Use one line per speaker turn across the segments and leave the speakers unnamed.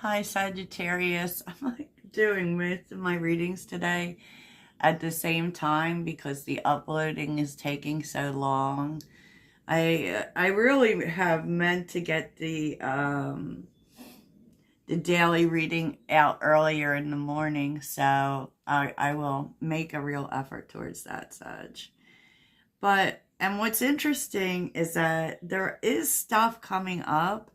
Hi, Sagittarius. I'm like doing most of my readings today at the same time because the uploading is taking so long. I really have meant to get the daily reading out earlier in the morning, so I will make a real effort towards that, Sag. And what's interesting is that there is stuff coming up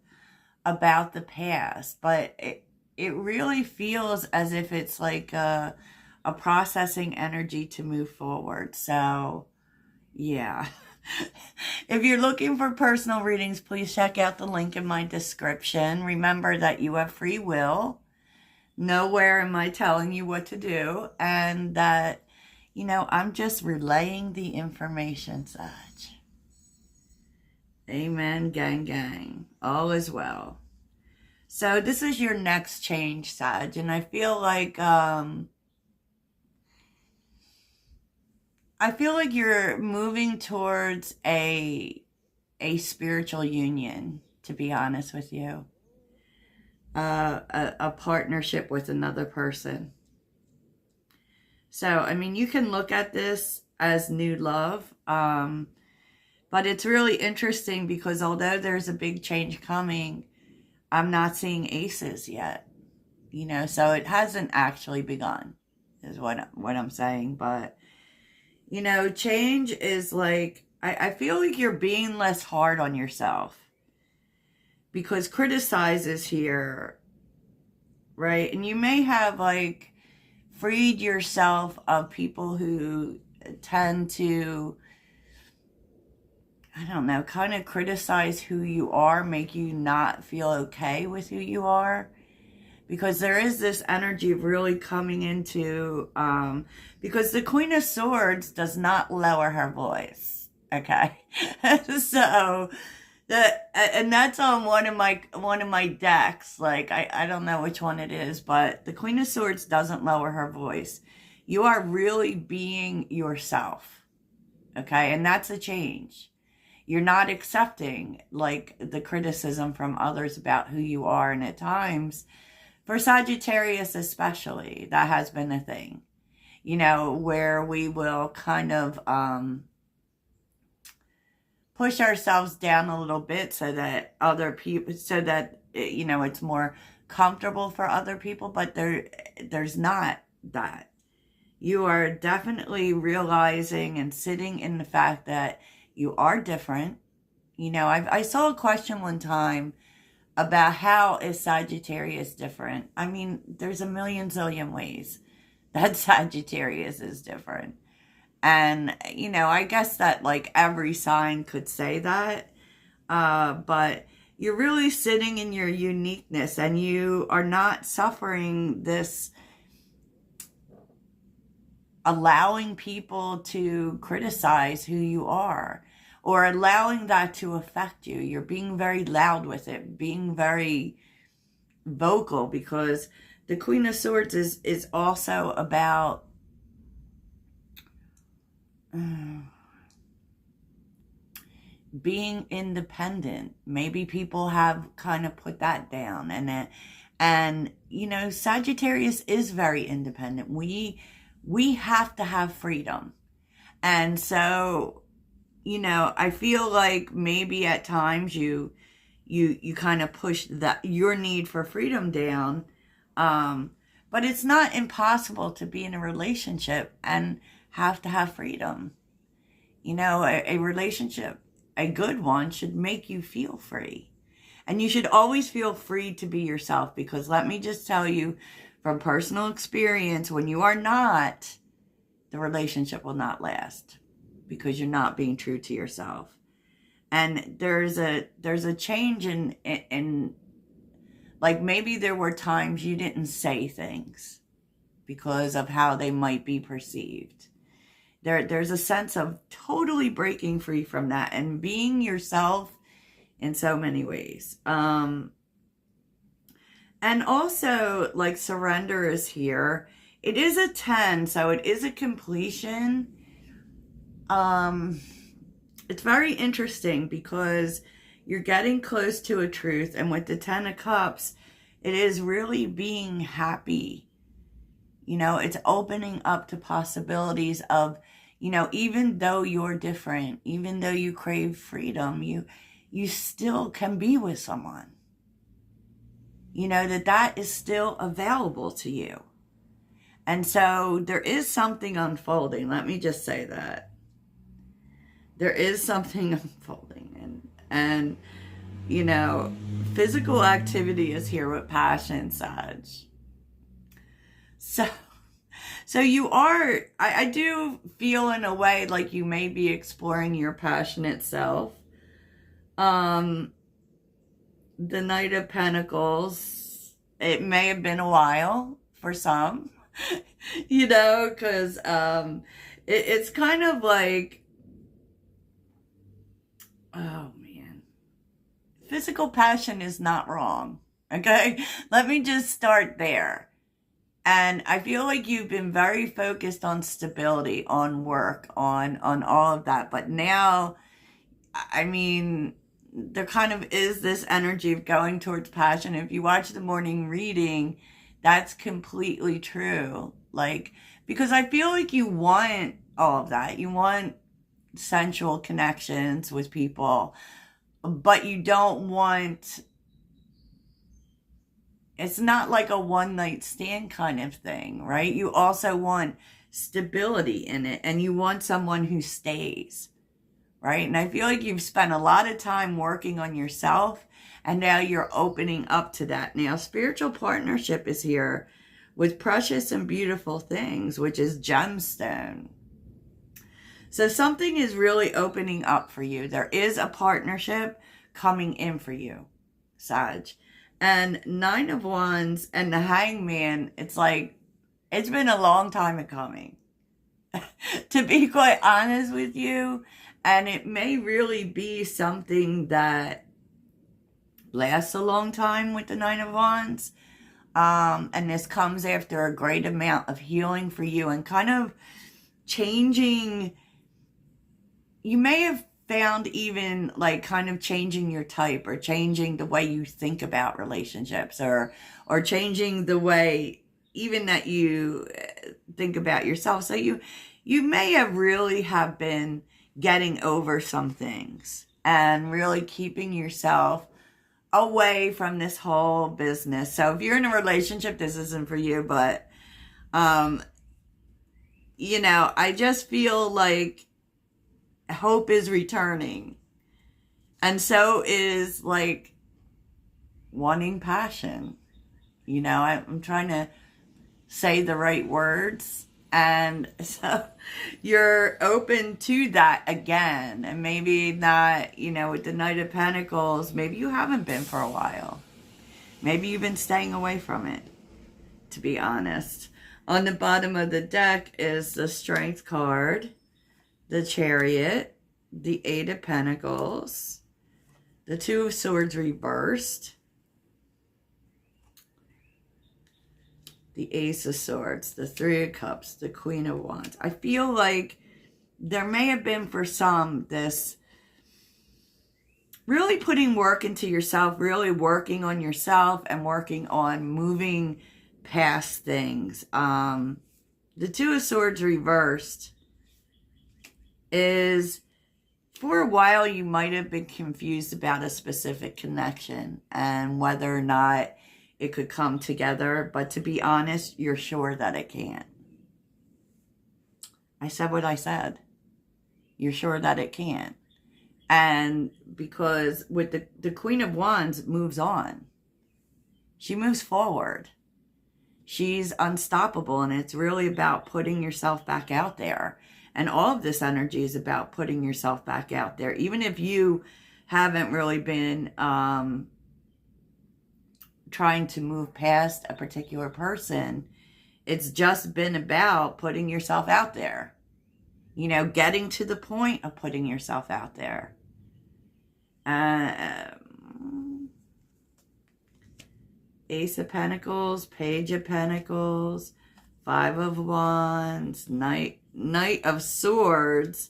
about the past, but it really feels as if it's like a processing energy to move forward. So, yeah. If you're looking for personal readings, please check out the link in my description. Remember that you have free will. Nowhere am I telling you what to do, and that, I'm just relaying the information, such. Amen, gang, gang. All is well. So this is your next change, Sag, and I feel like you're moving towards a spiritual union, to be honest with you. A partnership with another person. So, I mean, you can look at this as new love, but it's really interesting because although there's a big change coming, I'm not seeing aces yet, so it hasn't actually begun, is what I'm saying. But, change is like, I feel like you're being less hard on yourself because criticize is here, right? And you may have like freed yourself of people who tend to, I don't know, kind of criticize who you are, make you not feel okay with who you are. Because there is this energy of really coming into, because the Queen of Swords does not lower her voice, okay? So, and that's on one of my decks. Like, I don't know which one it is, but the Queen of Swords doesn't lower her voice. You are really being yourself, okay? And that's a change. You're not accepting like the criticism from others about who you are. And at times, for Sagittarius especially, that has been a thing, where we will kind of push ourselves down a little bit so that other people, so that, it's more comfortable for other people. But there's not that. You are definitely realizing and sitting in the fact that you are different. I saw a question one time about how is Sagittarius different. I mean, there's a million zillion ways that Sagittarius is different. And, I guess that like every sign could say that. But you're really sitting in your uniqueness and you are not suffering this allowing people to criticize who you are or allowing that to affect you. You're being very loud with it, being very vocal, because the Queen of Swords is also about being independent. Maybe people have kind of put that down, and Sagittarius is very independent. We have to have freedom. And so, I feel like maybe at times you kind of push your need for freedom down. But it's not impossible to be in a relationship and have to have freedom. A relationship, a good one, should make you feel free. And you should always feel free to be yourself, because let me just tell you from personal experience, when you are not, the relationship will not last because you're not being true to yourself. And there's a change in like maybe there were times you didn't say things because of how they might be perceived. There's a sense of totally breaking free from that and being yourself in so many ways. And also, like, surrender is here. It is a 10, so it is a completion. It's very interesting because you're getting close to a truth, and with the 10 of Cups, It is really being happy. You know, it's opening up to possibilities of, you know, even though you're different, even though you crave freedom, you still can be with someone. You know, that is still available to you. And so there is something unfolding. Let me just say that. There is something unfolding. And you know, physical activity is here with passion, Sag. So you are, I do feel in a way like you may be exploring your passionate self. The Knight of Pentacles, it may have been a while for some, you know, because it's kind of like, oh man, physical passion is not wrong, okay? Let me just start there. And I feel like you've been very focused on stability, on work, on all of that. But now, I mean, there kind of is this energy of going towards passion. If you watch the morning reading, that's completely true. Like, because I feel like you want all of that. You want sensual connections with people, but you don't want, it's not like a one night stand kind of thing, right? You also want stability in it, and you want someone who stays, right? And I feel like you've spent a lot of time working on yourself, and now you're opening up to that. Now, spiritual partnership is here with precious and beautiful things, which is gemstone. So something is really opening up for you. There is a partnership coming in for you, Sag. And Nine of Wands and the Hangman, it's like, it's been a long time coming, to be quite honest with you. And it may really be something that lasts a long time with the Nine of Wands. And this comes after a great amount of healing for you and kind of changing. You may have found even like kind of changing your type, or changing the way you think about relationships, or changing the way even that you think about yourself. So you may have really have been getting over some things and really keeping yourself away from this whole business. So if you're in a relationship, this isn't for you, but you know, I just feel like hope is returning, and so is like wanting passion. You know, I'm trying to say the right words, and so you're open to that again. And maybe not, you know, with the Knight of Pentacles, maybe you haven't been for a while. Maybe you've been staying away from it, to be honest. On the bottom of the deck is the Strength card, the Chariot, the Eight of Pentacles, the Two of Swords reversed, the Ace of Swords, the Three of Cups, the Queen of Wands. I feel like there may have been for some this really putting work into yourself, really working on yourself and working on moving past things. The Two of Swords reversed is, for a while you might have been confused about a specific connection and whether or not it could come together. But to be honest, you're sure that it can. I said what I said. You're sure that it can. And because with the Queen of Wands moves on. She moves forward. She's unstoppable, and it's really about putting yourself back out there. And all of this energy is about putting yourself back out there. Even if you haven't really been trying to move past a particular person, it's just been about putting yourself out there. You know, getting to the point of putting yourself out there. Ace of Pentacles, Page of Pentacles, Five of Wands, Knight of Swords,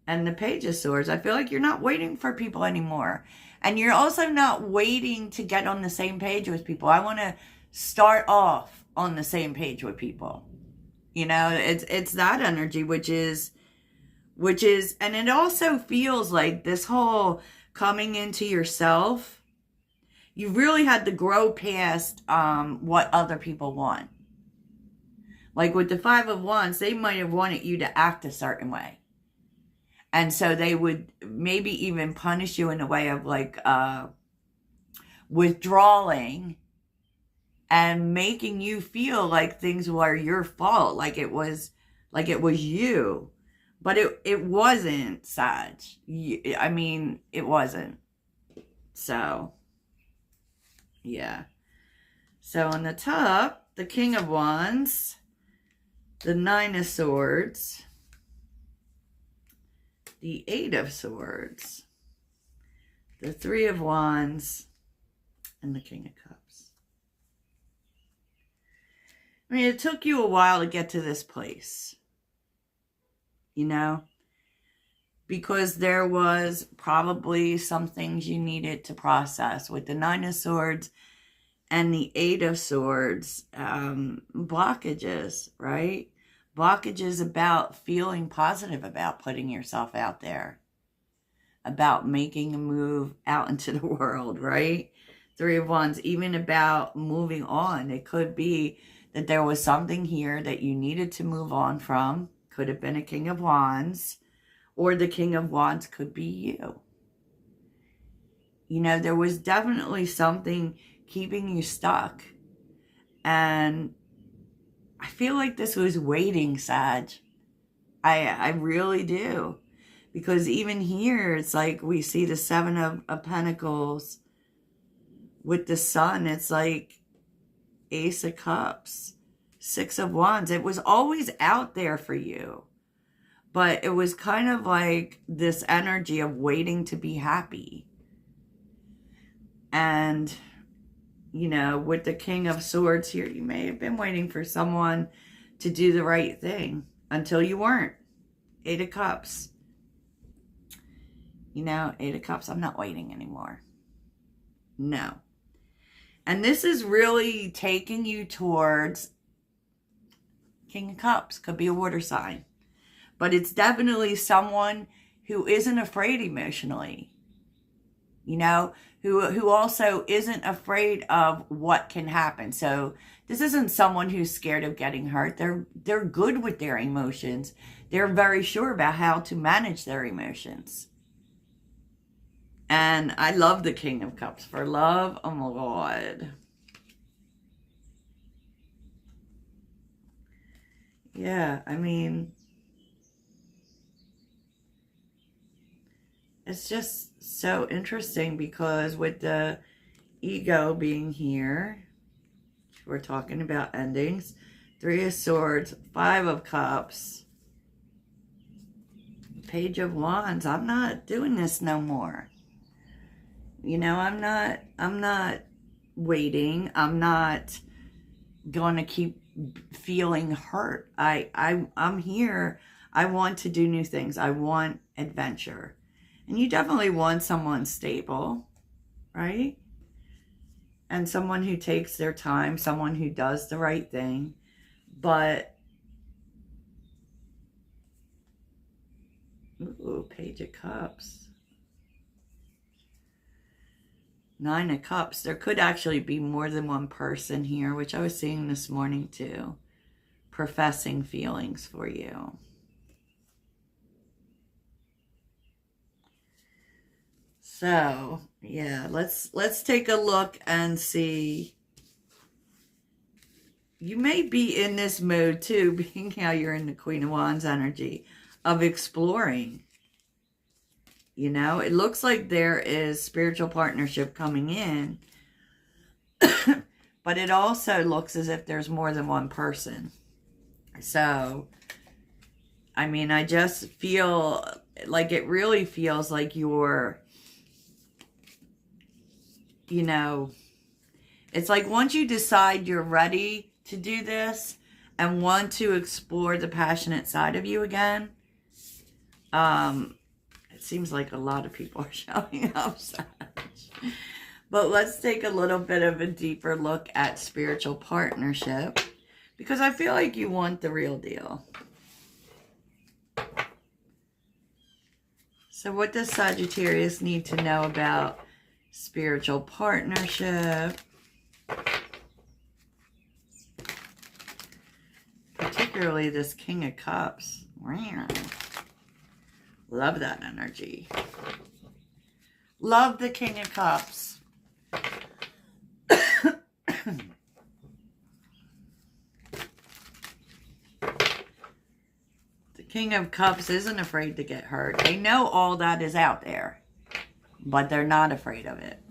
and the Page of Swords. I feel like you're not waiting for people anymore. And you're also not waiting to get on the same page with people. I want to start off on the same page with people. You know, it's that energy, which is, and it also feels like this whole coming into yourself, you really had to grow past what other people want. Like with the Five of Wands, they might have wanted you to act a certain way. And so they would maybe even punish you in a way of like withdrawing and making you feel like things were your fault, like it was you. But it wasn't, Sag. I mean, it wasn't. So, yeah. So on the top, the King of Wands, the Nine of Swords, the Eight of Swords, the Three of Wands, and the King of Cups. I mean, it took you a while to get to this place, you know, because there was probably some things you needed to process with the Nine of Swords and the Eight of Swords, blockages, right? Blockages about feeling positive about putting yourself out there, about making a move out into the world, right? Three of Wands, even about moving on. It could be that there was something here that you needed to move on from. Could have been a King of Wands, or the King of Wands could be you. You know, there was definitely something keeping you stuck. And I feel like this was waiting, Sag. I really do. Because even here, it's like we see the Seven of Pentacles with the Sun. It's like Ace of Cups, Six of Wands. It was always out there for you. But it was kind of like this energy of waiting to be happy. And, you know, with the King of Swords here, you may have been waiting for someone to do the right thing until you weren't. Eight of Cups. You know, Eight of Cups, I'm not waiting anymore. No. And this is really taking you towards King of Cups. Could be a water sign. But it's definitely someone who isn't afraid emotionally. You know, who also isn't afraid of what can happen. So this isn't someone who's scared of getting hurt. They're good with their emotions. They're very sure about how to manage their emotions. And I love the King of Cups. For love, oh my God. Yeah, I mean, it's just so interesting because with the ego being here, we're talking about endings. Three of Swords, Five of Cups, Page of Wands. I'm not doing this no more. You know, I'm not waiting. I'm not going to keep feeling hurt. I'm here. I want to do new things. I want adventure. And you definitely want someone stable, right? And someone who takes their time, someone who does the right thing. But, ooh, Page of Cups. Nine of Cups. There could actually be more than one person here, which I was seeing this morning too, professing feelings for you. So, yeah, let's take a look and see. You may be in this mode too, being how you're in the Queen of Wands energy, of exploring. You know, it looks like there is spiritual partnership coming in, but it also looks as if there's more than one person. So, I mean, I just feel like it really feels like you're, you know, it's like once you decide you're ready to do this and want to explore the passionate side of you again, it seems like a lot of people are showing up. But let's take a little bit of a deeper look at spiritual partnership, because I feel like you want the real deal. So what does Sagittarius need to know about spiritual partnership? Particularly this King of Cups. Love that energy. Love the King of Cups. The King of Cups isn't afraid to get hurt. They know all that is out there, but they're not afraid of it.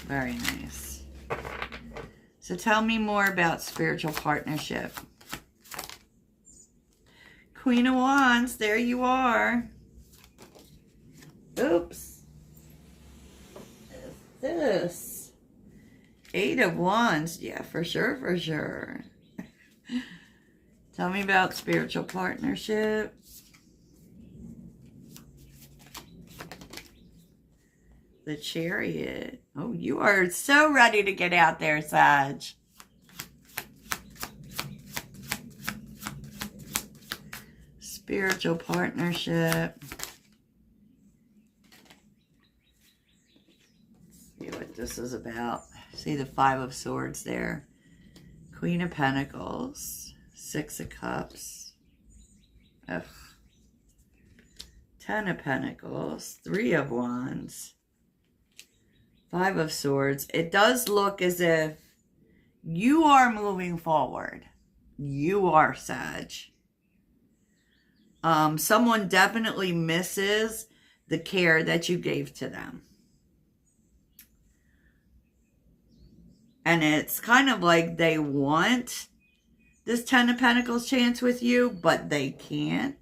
Very nice. So tell me more about spiritual partnership. Queen of Wands, there you are. Oops. What's this? Eight of Wands. Yeah, for sure, for sure. Tell me about spiritual partnership. The Chariot. Oh, you are so ready to get out there, Sag. Spiritual partnership. Let's see what this is about. See the Five of Swords there. Queen of Pentacles. Six of Cups. Ugh. Ten of Pentacles. Three of Wands. Five of Swords. It does look as if you are moving forward. You are, Sag. Someone definitely misses the care that you gave to them. And it's kind of like they want this Ten of Pentacles chance with you, but they can't.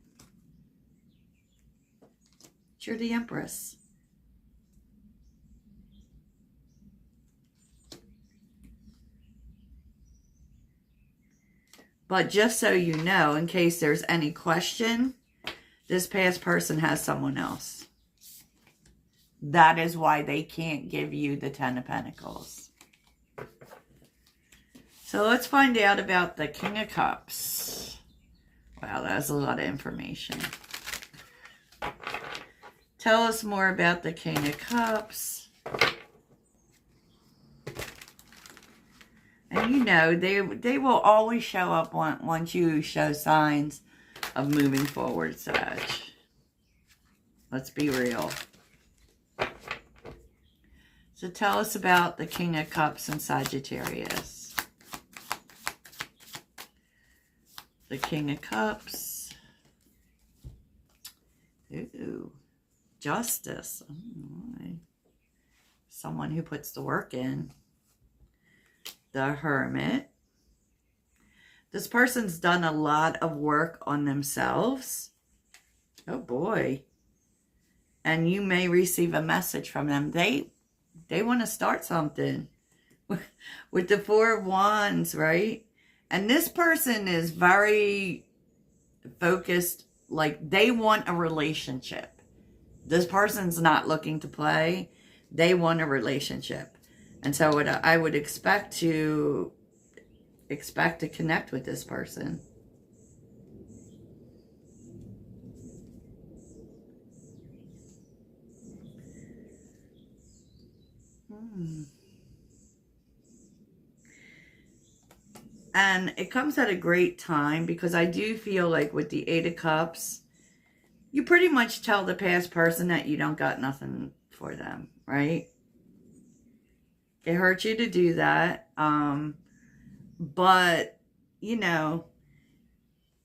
You're the Empress. But just so you know, in case there's any question, this past person has someone else. That is why they can't give you the Ten of Pentacles. So let's find out about the King of Cups. Wow, that's a lot of information. Tell us more about the King of Cups. And you know, they will always show up once you show signs of moving forward, Sag. Let's be real. So tell us about the King of Cups and Sagittarius. The King of Cups. Ooh. Justice. Oh, someone who puts the work in. The Hermit. This person's done a lot of work on themselves. Oh boy. And you may receive a message from them. They want to start something. With the Four of Wands, right? And this person is very focused, like they want a relationship. This person's not looking to play. They want a relationship. And so what I would expect to connect with this person. And it comes at a great time, because I do feel like with the Eight of Cups, you pretty much tell the past person that you don't got nothing for them, right? It hurts you to do that. But, you know,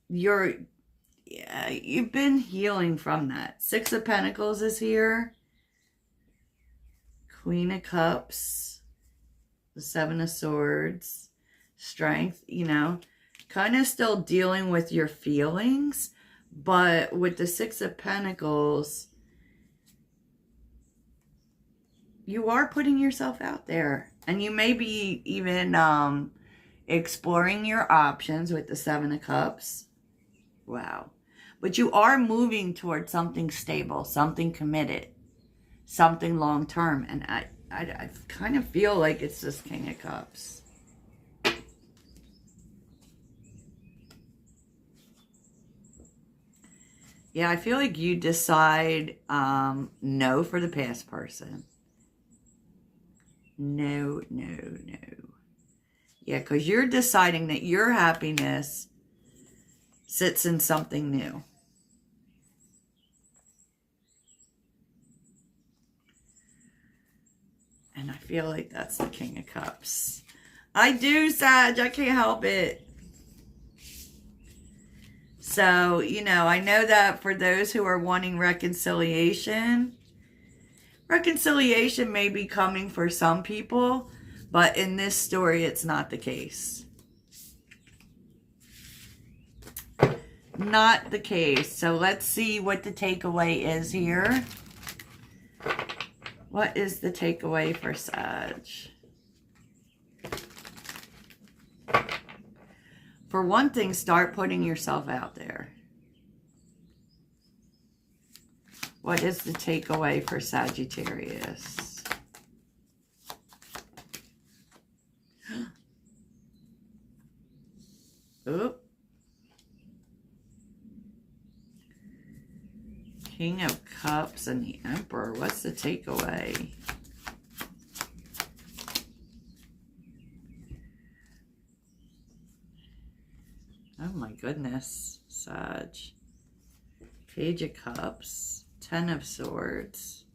you've been healing from that. Six of Pentacles is here. Queen of Cups. The Seven of Swords. Strength, you know. Kind of still dealing with your feelings. But with the Six of Pentacles, you are putting yourself out there. And you may be even exploring your options with the Seven of Cups. Wow. But you are moving towards something stable, something committed, something long-term. And I kind of feel like it's this King of Cups. Yeah, I feel like you decide no for the past person. No, no, no. Yeah, because you're deciding that your happiness sits in something new. And I feel like that's the King of Cups. I do, Sag. I can't help it. So, you know, I know that for those who are wanting reconciliation, reconciliation may be coming for some people, but in this story, it's not the case. Not the case. So let's see what the takeaway is here. What is the takeaway for Sag? For one thing, start putting yourself out there. What is the takeaway for Sagittarius? Oop. King of Cups and the Emperor. What's the takeaway? Oh my goodness, Sag. Page of Cups, Ten of Swords,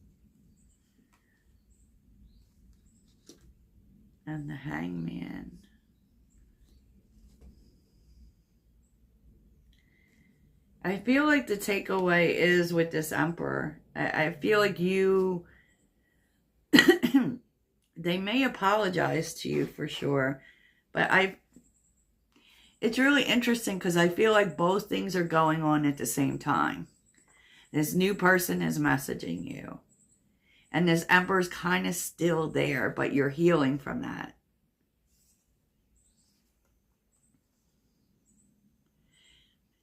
and the Hangman. I feel like the takeaway is with this Emperor. I feel like you, they may apologize to you for sure, but it's really interesting because I feel like both things are going on at the same time. This new person is messaging you. And this Emperor's kind of still there, but you're healing from that.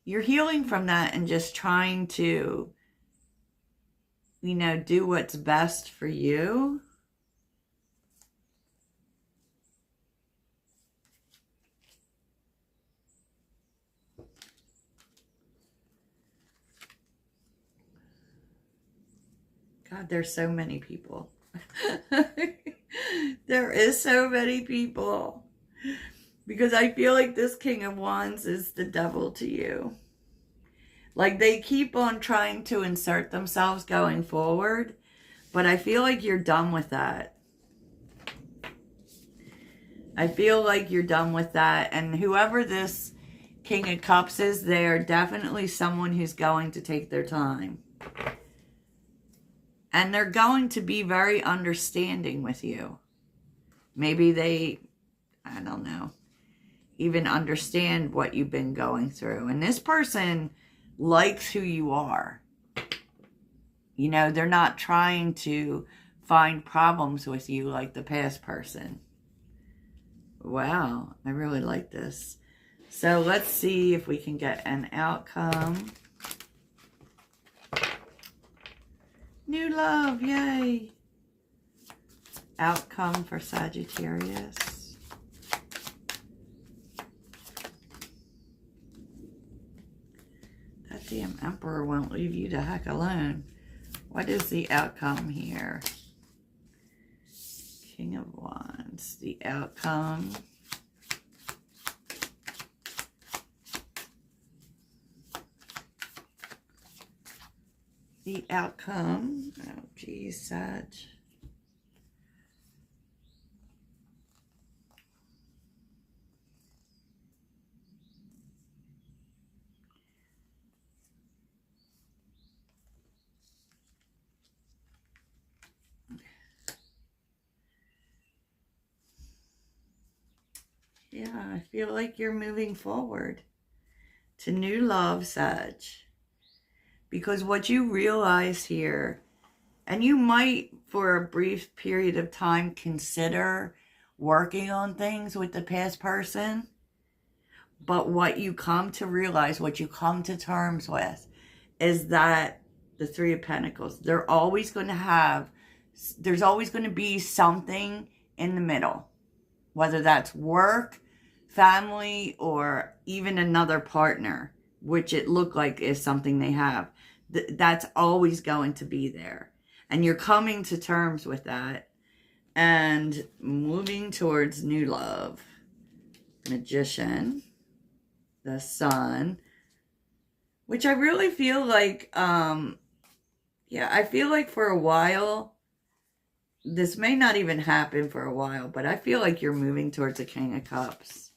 You're healing from that and just trying to, you know, do what's best for you. God, there's so many people. There is so many people. Because I feel like this King of Wands is the devil to you. Like they keep on trying to insert themselves going forward. But I feel like you're done with that. I feel like you're done with that. And whoever this King of Cups is, they're definitely someone who's going to take their time. And they're going to be very understanding with you. Maybe they, I don't know, even understand what you've been going through. And this person likes who you are. You know, they're not trying to find problems with you like the past person. Wow, I really like this. So let's see if we can get an outcome. New love, yay. Outcome for Sagittarius. That damn Emperor won't leave you the heck alone. What is the outcome here? King of Wands. The outcome. The outcome. Oh, geez, Sag. Yeah, I feel like you're moving forward to new love, Sag. Because what you realize here, and you might for a brief period of time consider working on things with the past person, but what you come to realize, what you come to terms with, is that the Three of Pentacles, they're always going to have There's always going to be something in the middle, whether that's work, family, or even another partner, which it looked like is something they have. That's always going to be there. And you're coming to terms with that and moving towards new love. Magician, the Sun, which I really feel like, yeah, I feel like for a while, this may not even happen for a while, but I feel like you're moving towards a King of Cups.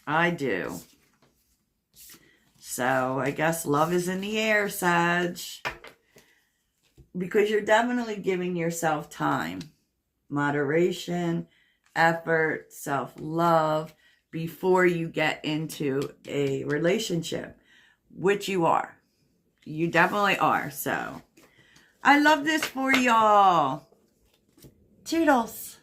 I do. So I guess love is in the air, Sag. Because you're definitely giving yourself time, moderation, effort, self-love before you get into a relationship, which you are. You definitely are. So I love this for y'all. Toodles.